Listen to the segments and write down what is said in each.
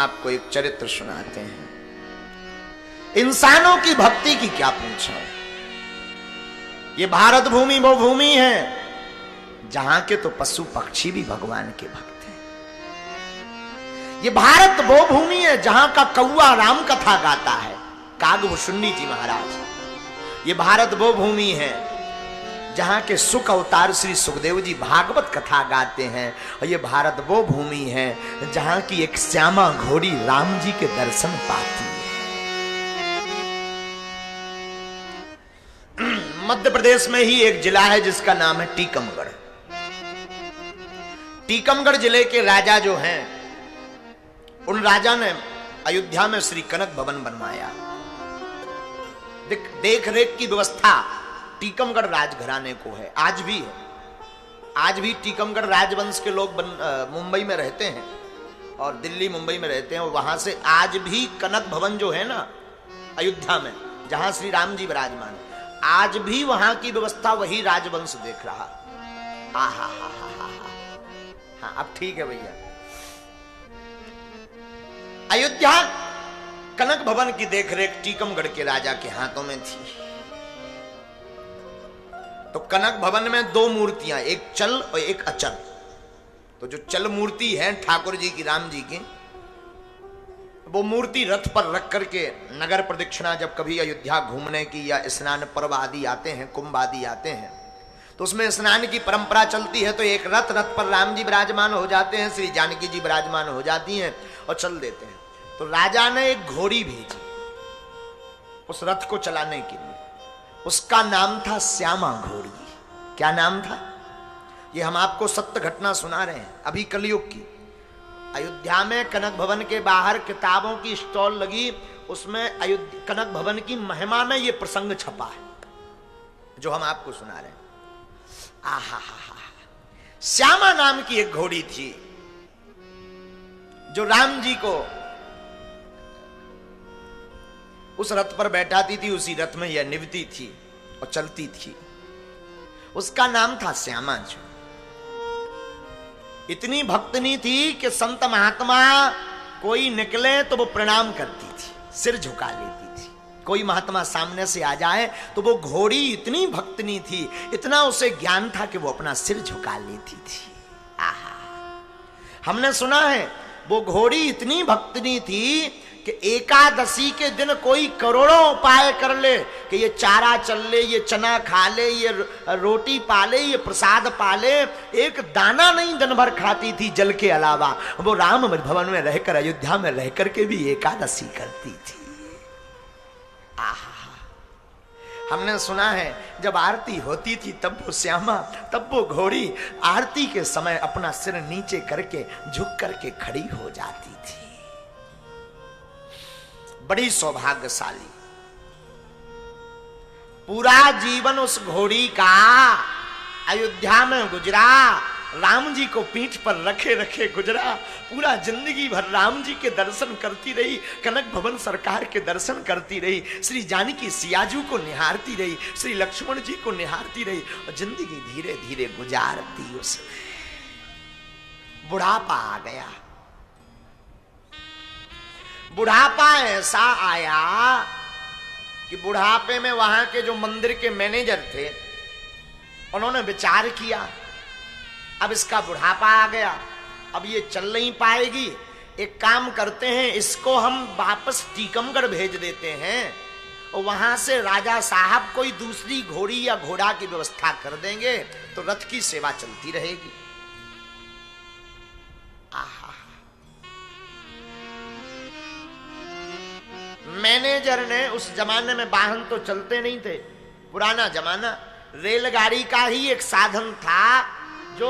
आपको एक चरित्र सुनाते हैं। इंसानों की भक्ति की क्या पूछो। ये भारत भूमि वो भूमि है जहां के तो पशु पक्षी भी भगवान के भक्त हैं। ये भारत वो भूमि है जहां का कौआ राम कथा गाता है, कागभूषुंडी जी महाराज। ये भारत वो भूमि है जहां के सुख अवतार श्री सुखदेव जी भागवत कथा गाते हैं। और ये भारत वो भूमि है जहां की एक श्यामा घोड़ी राम जी के दर्शन पाती है। मध्य प्रदेश में ही एक जिला है जिसका नाम है टीकमगढ़। टीकमगढ़ जिले के राजा जो हैं, उन राजा ने अयोध्या में श्री कनक भवन बनवाया। देख रेख की व्यवस्था टीकमगढ़ राजघराने को है, आज भी है। आज भी टीकमगढ़ राजवंश के लोग मुंबई में रहते हैं और दिल्ली मुंबई में रहते हैं। और वहां से आज भी कनक भवन जो है ना अयोध्या में, जहां श्री राम जी विराजमान, आज भी वहां की व्यवस्था वही राजवंश देख रहा। हाँ अब ठीक है भैया। अयोध्या कनक भवन की देखरेख टीकमगढ़ के राजा के हाथों में थी। तो कनक भवन में दो मूर्तियां, एक चल और एक अचल। तो जो चल मूर्ति है ठाकुर जी की, राम जी की, वो मूर्ति रथ पर रख करके नगर प्रदक्षिणा जब कभी अयोध्या घूमने की या स्नान पर्व आदि आते हैं, कुंभ आदि आते हैं, तो उसमें स्नान की परंपरा चलती है। तो एक रथ पर राम जी विराजमान हो जाते हैं, श्री जानकी जी विराजमान हो जाती हैं और चल देते हैं। तो राजा ने एक घोड़ी भेजी उस रथ को चलाने के लिए। उसका नाम था श्यामा घोड़ी। क्या नाम था? ये हम आपको सत्य घटना सुना रहे हैं, अभी कलयुग की। अयोध्या में कनक भवन के बाहर किताबों की स्टॉल लगी, उसमें कनक भवन की महिमा में ये प्रसंग छपा है जो हम आपको सुना रहे हैं। श्यामा नाम की एक घोड़ी थी जो राम जी को उस रथ पर बैठाती थी, उसी रथ में यह निभती थी और चलती थी। उसका नाम था श्यामा जी। इतनी भक्तनी थी कि संत महात्मा कोई निकले तो वो प्रणाम करती थी, सिर झुका लेती थी। कोई महात्मा सामने से आ जाए तो वो घोड़ी इतनी भक्तनी थी, इतना उसे ज्ञान था कि वो अपना सिर झुका लेती थी। हमने सुना है वो घोड़ी इतनी भक्तनी थी कि एकादशी के दिन कोई करोड़ों उपाय कर ले कि ये चारा चल ले, ये चना खा ले, ये रोटी पा ले, ये प्रसाद पा ले, एक दाना नहीं दिन भर खाती थी जल के अलावा। वो राम भवन में रहकर, अयोध्या में रहकर के भी एकादशी करती थी। हमने सुना है जब आरती होती थी तब वो श्यामा, तब वो घोड़ी आरती के समय अपना सिर नीचे करके झुक करके खड़ी हो जाती थी। बड़ी सौभाग्यशाली। पूरा जीवन उस घोड़ी का अयोध्या में गुजरा, राम जी को पीठ पर रखे रखे गुजरा। पूरा जिंदगी भर राम जी के दर्शन करती रही, कनक भवन सरकार के दर्शन करती रही, श्री जानकी सियाजू को निहारती रही, श्री लक्ष्मण जी को निहारती रही और जिंदगी धीरे धीरे गुजारती। उसमें बुढ़ापा आ गया। बुढ़ापा ऐसा आया कि बुढ़ापे में वहां के जो मंदिर के मैनेजर थे उन्होंने विचार किया, अब इसका बुढ़ापा आ गया, अब ये चल नहीं पाएगी, एक काम करते हैं, इसको हम वापस टीकमगढ़ भेज देते हैं और वहां से राजा साहब कोई दूसरी घोड़ी या घोड़ा की व्यवस्था कर देंगे तो रथ की सेवा चलती रहेगी। मैनेजर ने, उस जमाने में वाहन तो चलते नहीं थे, पुराना जमाना, रेलगाड़ी का ही एक साधन था जो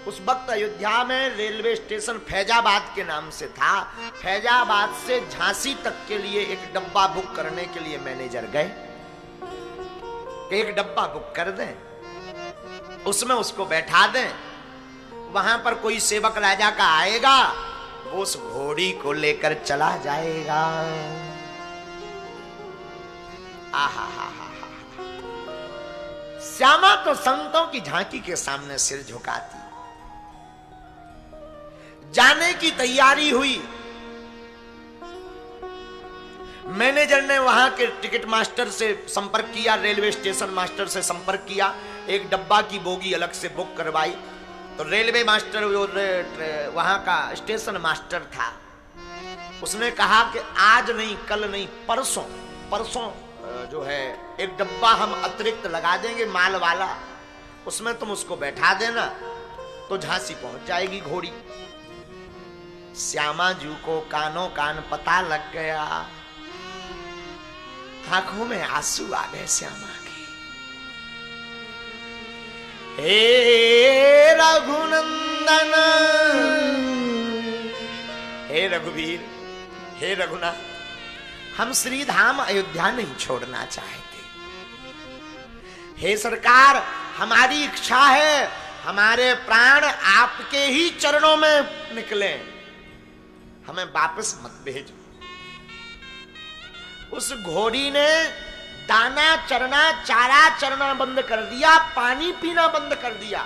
उस वक्त अयोध्या में रेलवे स्टेशन फैजाबाद के नाम से था। फैजाबाद से झांसी तक के लिए एक डब्बा बुक करने के लिए मैनेजर गए, एक डब्बा बुक कर दें, उसमें उसको बैठा दें, वहां पर कोई सेवक राजा का आएगा, वो उस घोड़ी को लेकर चला जाएगा। श्यामा तो संतों की झांकी के सामने सिर झुकाती। जाने की तैयारी हुई मैनेजर ने वहां के टिकट मास्टर से संपर्क किया, रेलवे स्टेशन मास्टर से संपर्क किया, एक डब्बा की बोगी अलग से बुक करवाई। तो रेलवे मास्टर जो वहां का स्टेशन मास्टर था, उसने कहा कि आज नहीं, कल नहीं, परसों परसों जो है एक डब्बा हम अतिरिक्त लगा देंगे माल वाला, उसमें तुम उसको बैठा देना तो झांसी पहुंच जाएगी घोड़ी। श्यामा जी को कानों कान पता लग गया, आंखों में आंसू आ गए श्यामा के। हे रघुनंदन, हे रघुवीर, हे रघुनाथ, हम श्री धाम अयोध्या नहीं छोड़ना चाहते। हे सरकार, हमारी इच्छा है हमारे प्राण आपके ही चरणों में निकले, हमें वापस मत भेजो। उस घोड़ी ने दाना चरना, चारा चरना बंद कर दिया, पानी पीना बंद कर दिया।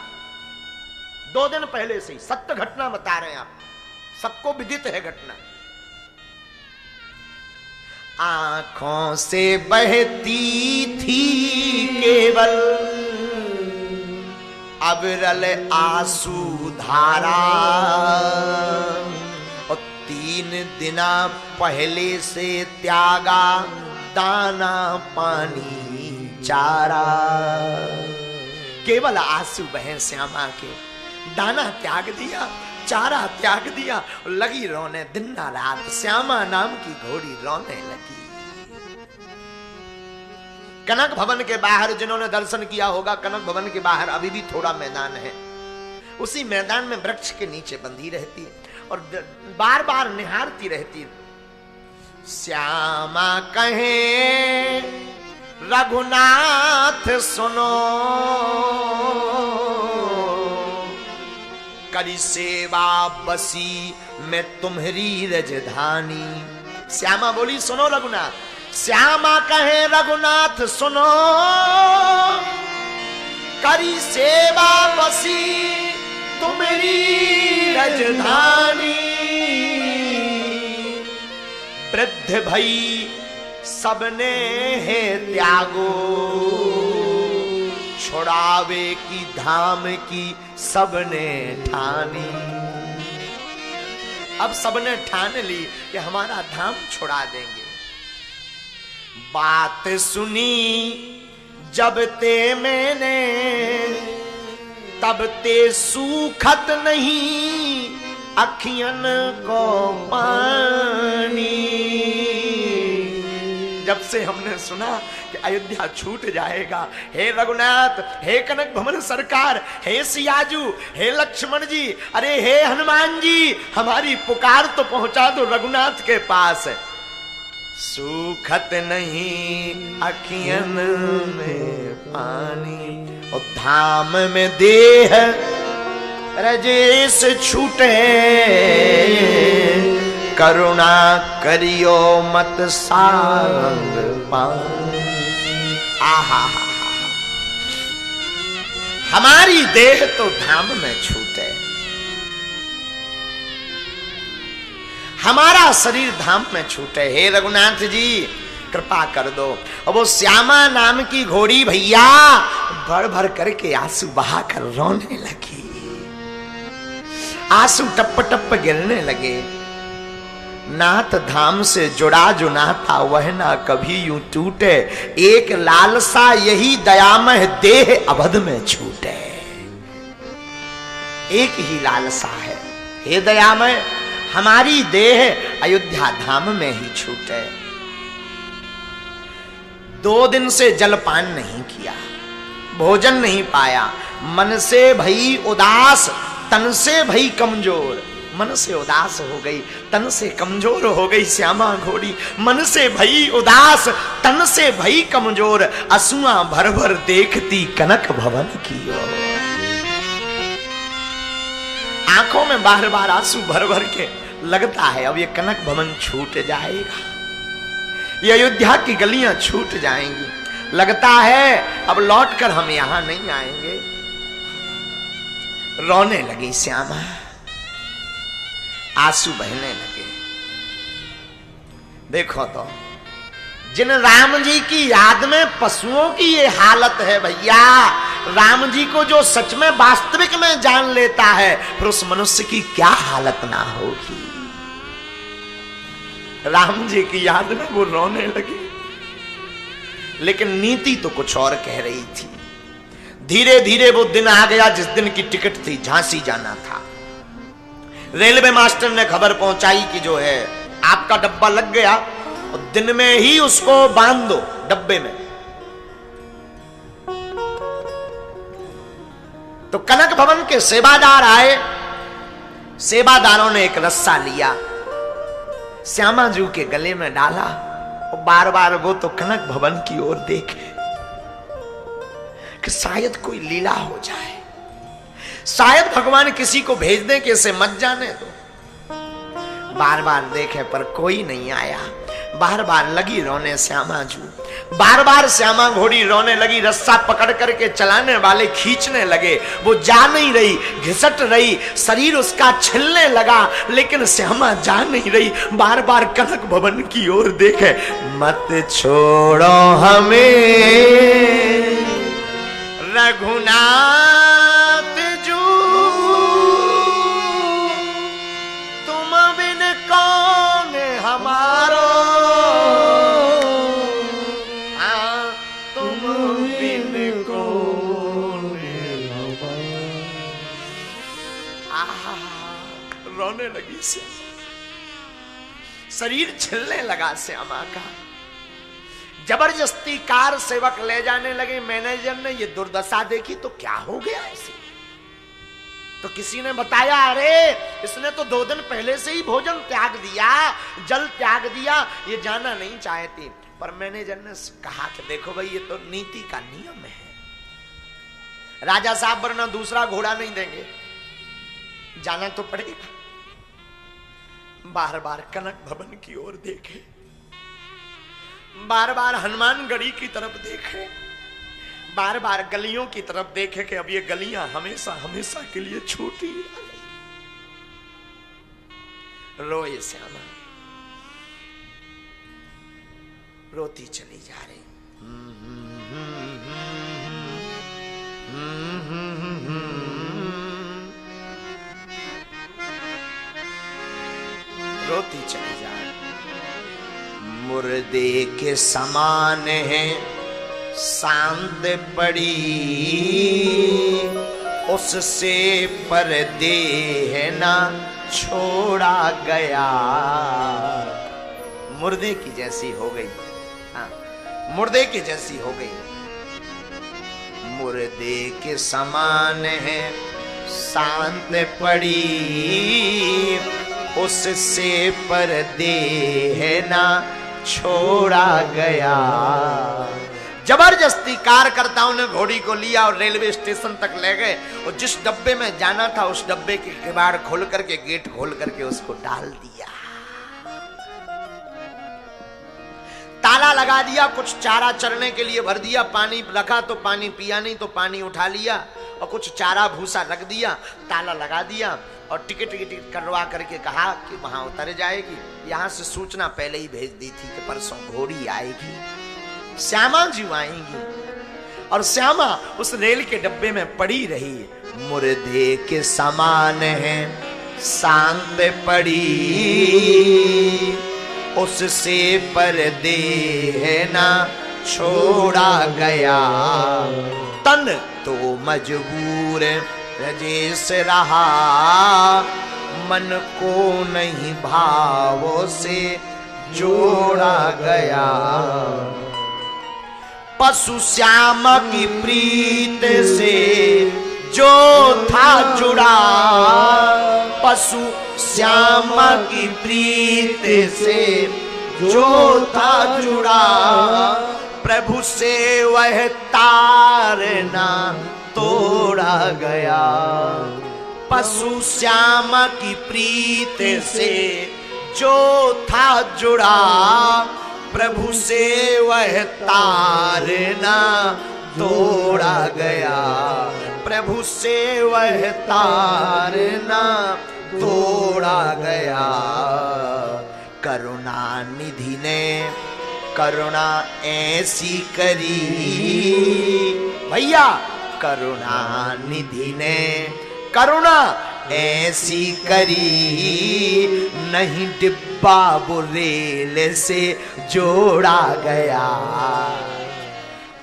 2 दिन पहले से ही सत्य घटना बता रहे हैं आप, सबको विदित है घटना। आंखों से बहती थी केवल अविरल आंसू धारा, और 3 दिन पहले से त्यागा दाना पानी चारा। केवल आंसू बहे श्यामा के, दाना त्याग दिया, चारा त्याग दिया, लगी रोने दिन ना रात। श्यामा नाम की घोड़ी रोने लगी। कनक भवन के बाहर जिन्होंने दर्शन किया होगा, कनक भवन के बाहर अभी भी थोड़ा मैदान है, उसी मैदान में वृक्ष के नीचे बंधी रहती है और बार बार निहारती रहती है। श्यामा कहे रघुनाथ सुनो, करी सेवा बसी मैं तुम्हारी रजधानी। श्यामा बोली सुनो रघुनाथ। श्यामा कहे रघुनाथ सुनो, करी सेवा बसी तुम्हारी रजधानी। वृद्ध भई सबने है त्यागो, छुड़ावे की धाम की सबने ठानी। अब सबने ठान ली कि हमारा धाम छुड़ा देंगे। बात सुनी जब ते मैंने, तब ते सूखत नहीं अखियन को पानी। जब से हमने सुना कि अयोध्या छूट जाएगा, हे रघुनाथ, हे कनक भवन सरकार, हे सियाजू, हे लक्ष्मण जी, अरे हे हनुमान जी, हमारी पुकार तो पहुंचा दो रघुनाथ के पास। सूखत नहीं अखियन में पानी, और धाम में देह रजेश छूटे, करुणा करियो मत सारंग पानी। आहा, हमारी देह तो धाम में छूटे, हमारा शरीर धाम में छूटे। हे रघुनाथ जी कृपा कर दो। और वो श्यामा नाम की घोड़ी भैया भर भर करके आंसू बहा कर रोने लगी, आंसू टप टप गिरने लगे। नाथ धाम से जुड़ा जो नाता वह ना कभी यूं टूटे, एक लालसा यही दयामय देह अवध में छूटे। एक ही लालसा है, हे दयामय, हमारी देह अयोध्या धाम में ही छूटे। 2 दिन से जलपान नहीं किया, भोजन नहीं पाया, मन से भई उदास, तन से भई कमजोर। मन से उदास हो गई, तन से कमजोर हो गई श्यामा घोड़ी। मन से भई उदास, तन से भई कमजोर, असुआ भर भर देखती कनक भवन की ओर। आंखों में बार बार आंसू भर भर के लगता है अब ये कनक भवन छूट जाएगा, ये अयोध्या की गलियां छूट जाएंगी। लगता है अब लौटकर हम यहां नहीं आएंगे। रोने लगी श्यामा, आंसू बहने लगे। देखो तो जिन राम जी की याद में पशुओं की ये हालत है भैया, राम जी को जो सच में वास्तविक में जान लेता है, फिर उस मनुष्य की क्या हालत ना होगी। राम जी की याद में वो रोने लगी, लेकिन नीति तो कुछ और कह रही थी। धीरे धीरे वो दिन आ गया जिस दिन की टिकट थी, झांसी जाना था। रेलवे मास्टर ने खबर पहुंचाई कि जो है आपका डब्बा लग गया और दिन में ही उसको बांध दो डब्बे में। तो कनक भवन के सेवादार आए, सेवादारों ने एक रस्सा लिया, श्यामा जू के गले में डाला और बार बार वो तो कनक भवन की ओर देखे कि शायद कोई लीला हो जाए, शायद भगवान किसी को भेज दे कि इसे मत जाने दो। बार बार देखे पर कोई नहीं आया। बार बार लगी रोने श्यामा जू, बार बार श्यामा घोड़ी रोने लगी। रस्सा पकड़ करके चलाने वाले खींचने लगे, वो जा नहीं रही, घिसट रही, शरीर उसका छिलने लगा, लेकिन श्यामा जा नहीं रही। बार बार कनक भवन की ओर देखे, मत छोड़ो हमें रघुनाथ जू, तुम बिन कौन हमारो, तुम बिन कौन रोने लगी श्यामा, शरीर छिलने लगा श्यामा का। जबरदस्ती कार सेवक ले जाने लगे। मैनेजर ने ये दुर्दशा देखी तो क्या हो गया इसे, तो किसी ने बताया, अरे इसने तो 2 दिन पहले से ही भोजन त्याग दिया, जल त्याग दिया, ये जाना नहीं चाहती। पर मैनेजर ने कहा कि देखो भाई ये तो नीति का नियम है, राजा साहब वरना दूसरा घोड़ा नहीं देंगे, जाना तो पड़ेगा। बार बार कनक भवन की ओर देखे, बार बार हनुमानगढ़ी की तरफ देखे, बार बार गलियों की तरफ देखे कि अब ये गलियां हमेशा हमेशा के लिए छूटी। रोए श्यामा, रोती चली जा रही। रोती चली जा रही। मुर्दे के समान है सांद पड़ी, उससे पर्दे है ना छोड़ा गया। मुर्दे की जैसी हो गई, हाँ मुर्दे की जैसी हो गई। मुर्दे के समान है सांद पड़ी, उससे पर्दे है ना छोड़ा गया। जबरदस्ती कार्यकर्ताओं ने घोड़ी को लिया और रेलवे स्टेशन तक ले गए, और जिस डब्बे में जाना था उस डब्बे के किवाड़ खोल करके, गेट खोल करके उसको डाल दिया, ताला लगा दिया। कुछ चारा चरने के लिए भर दिया, पानी रखा तो पानी पिया नहीं तो पानी उठा लिया, और कुछ चारा भूसा रख दिया, ताला लगा दिया और टिकट करवा करके कहा कि वहां उतर जाएगी। यहां से सूचना पहले ही भेज दी थी कि परसों घोड़ी आएगी, श्यामा जी आएंगी। और श्यामा उस रेल के डब्बे में पड़ी रही। मुर्दे के समान है सांद पड़ी, उससे पर्दे है ना छोड़ा गया। तन तो मजबूर रजेश रहा, मन को नहीं भावों से जोड़ा गया। पशु श्याम की प्रीत से जो था जुड़ा, पशु श्याम की प्रीत से जो था जुड़ा, प्रभु से वह तार ना तोड़ा गया। पशु श्याम की प्रीत से जो था जुड़ा, प्रभु से वह तार ना तोड़ा गया। प्रभु से वह तार ना तोड़ा गया। करुणा निधि ने करुणा ऐसी करी भैया, करुणा निधि ने करुणा ऐसी करी, नहीं डिब्बा वो रेल से जोड़ा गया।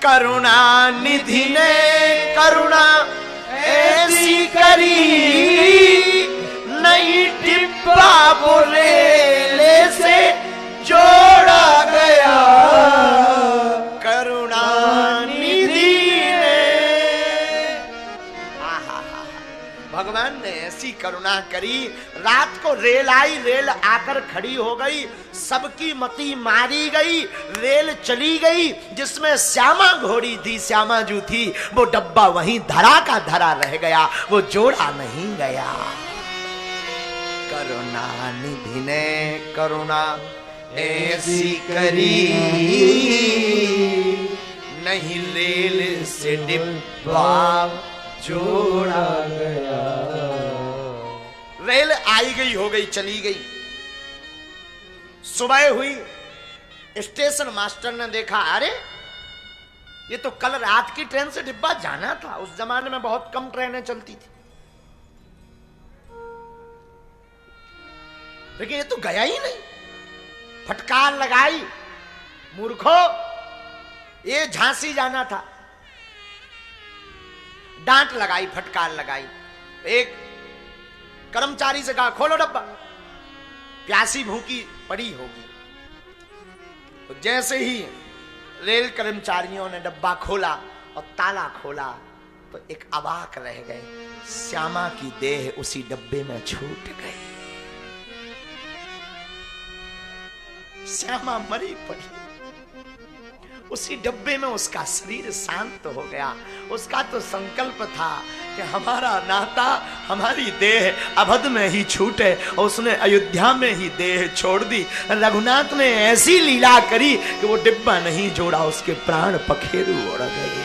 करुणा निधि ने करुणा ऐसी करी, नहीं डिब्बा वो रेल से जोड़ा गया। करुणा निधि ने, भगवान ने ऐसी करुणा करी, रात को रेल आई, रेल आकर खड़ी हो गई, सबकी मती मारी गई, रेल चली गई। जिसमें श्यामा घोड़ी थी, श्यामा जो थी, वो डब्बा वहीं धरा का धरा रह गया, वो जोड़ा नहीं गया। करुणा निधि ने करुणा ऐसी करी, नहीं रेल से डिब्बा जोड़ा गया। रेल आई गई हो गई, चली गई। सुबह हुई, स्टेशन मास्टर ने देखा, अरे ये तो कल रात की ट्रेन से डिब्बा जाना था। उस जमाने में बहुत कम ट्रेनें चलती थी, लेकिन ये तो गया ही नहीं। फटकार लगाई, मूर्खो, ये झांसी जाना था। डांट लगाई, फटकार लगाई। एक कर्मचारी से कहा, खोलो डब्बा, प्यासी भूखी पड़ी होगी। तो जैसे ही रेल कर्मचारियों ने डब्बा खोला और ताला खोला, तो एक अवाक रह गए, श्यामा की देह उसी डब्बे में छूट गई। श्यामा मरी पड़ी उसी डब्बे में, उसका शरीर शांत हो गया। उसका तो संकल्प था कि हमारा नाता, हमारी देह अवध में ही छूटे, और उसने अयोध्या में ही देह छोड़ दी। रघुनाथ ने ऐसी लीला करी कि वो डिब्बा नहीं जोड़ा, उसके प्राण पखेरु उड़ गए।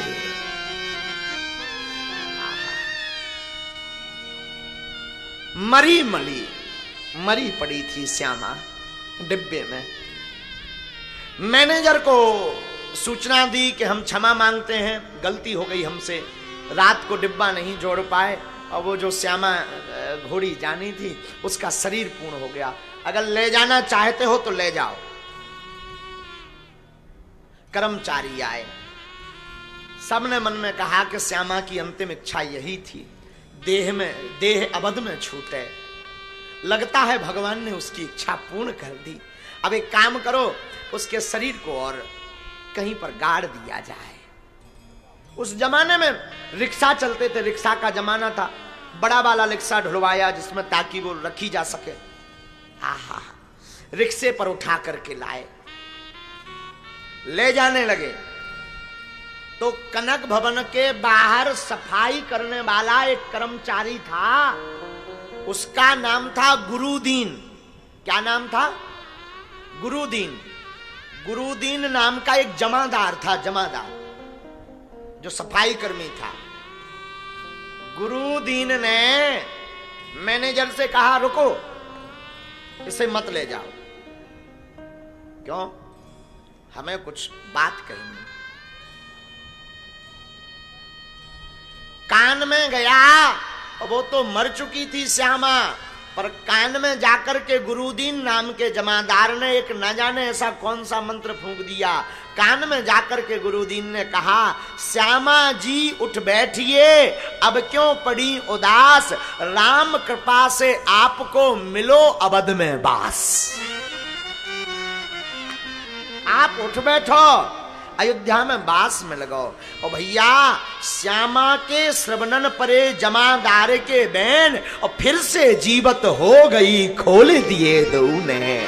मरी पड़ी थी श्यामा डिब्बे में। मैनेजर को सूचना दी कि हम क्षमा मांगते हैं, गलती हो गई हमसे, रात को डिब्बा नहीं जोड़ पाए, और वो जो श्यामा घोड़ी जानी थी उसका शरीर पूर्ण हो गया। अगर ले जाना चाहते हो तो ले जाओ। कर्मचारी आए, सबने मन में कहा कि श्यामा की अंतिम इच्छा यही थी, देह अवध में छूटे। लगता है भगवान ने उसकी इच्छा पूर्ण कर दी। अब एक काम करो, उसके शरीर को और कहीं पर गाड़ दिया जाए। उस जमाने में रिक्शा चलते थे, रिक्शा का जमाना था। बड़ा वाला रिक्शा ढुलवाया जिसमें ताकि वो रखी जा सके। आहा, रिक्शे पर उठा करके लाए, ले जाने लगे। तो कनक भवन के बाहर सफाई करने वाला एक कर्मचारी था, उसका नाम था गुरुदीन। क्या नाम था? गुरुदीन। गुरुदीन नाम का एक जमादार था, जमादार जो सफाई कर्मी था। गुरुदीन ने मैनेजर से कहा, रुको, इसे मत ले जाओ। क्यों? हमें कुछ बात कहनी। कान में गया, वो तो मर चुकी थी श्यामा, पर कान में जाकर के गुरुदीन नाम के जमादार ने एक न जाने ऐसा कौन सा मंत्र फूंक दिया। कान में जाकर के गुरुदीन ने कहा, श्यामा जी उठ बैठिए, अब क्यों पड़ी उदास, राम कृपा से आपको मिलो अवध में वास। आप उठ बैठो, अयोध्या में बास में लगाओ। और भैया, श्यामा के श्रवणन परे जमादार के बैन, और फिर से जीवत हो गई, खोल दिए दो ने।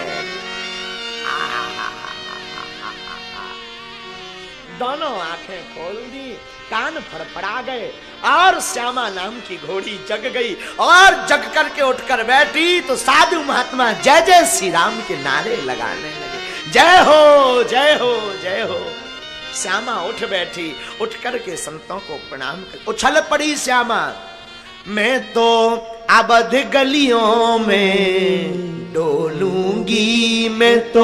दोनों आंखें खोल दी, कान फड़फड़ा गए, और श्यामा नाम की घोड़ी जग गई। और जग करके उठकर बैठी तो साधु महात्मा जय जय श्री राम के नारे लगाने लगे। जय हो, जय हो, जय हो। श्यामा उठ बैठी, उठ करके संतों को प्रणाम कर उछल पड़ी श्यामा। मैं तो अवध गलियों में डोलूंगी, मैं तो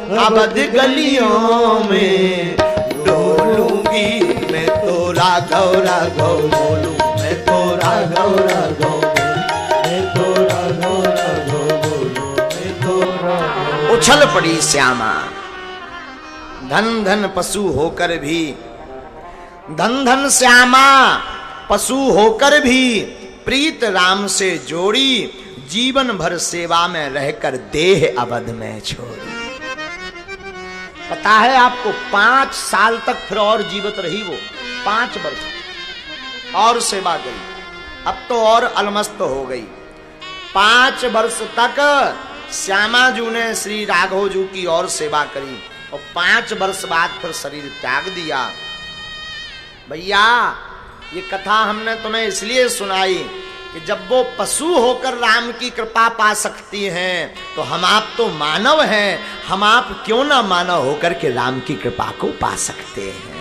अवध गलियों में डोलूंगी मैं तो राघव राघव बोलूं, मैं तो राघव राघव, मैं तो राघव राघव बोलूं, मैं तो राघव। उछल पड़ी श्यामा, धन धन पशु होकर भी, धन धन श्यामा पशु होकर भी प्रीत राम से जोड़ी, जीवन भर सेवा में रहकर देह अवध में छोड़ी। पता है आपको 5 साल तक फिर और जीवित रही वो, 5 वर्ष और सेवा गई, अब तो और अलमस्त हो गई। 5 वर्ष तक श्यामा जू ने श्री राघव जू की और सेवा करी और 5 वर्ष बाद फिर शरीर त्याग दिया। भैया ये कथा हमने तुम्हें इसलिए सुनाई कि जब वो पशु होकर राम की कृपा पा सकती हैं तो हम आप तो मानव हैं, हम आप क्यों ना मानव होकर के राम की कृपा को पा सकते हैं।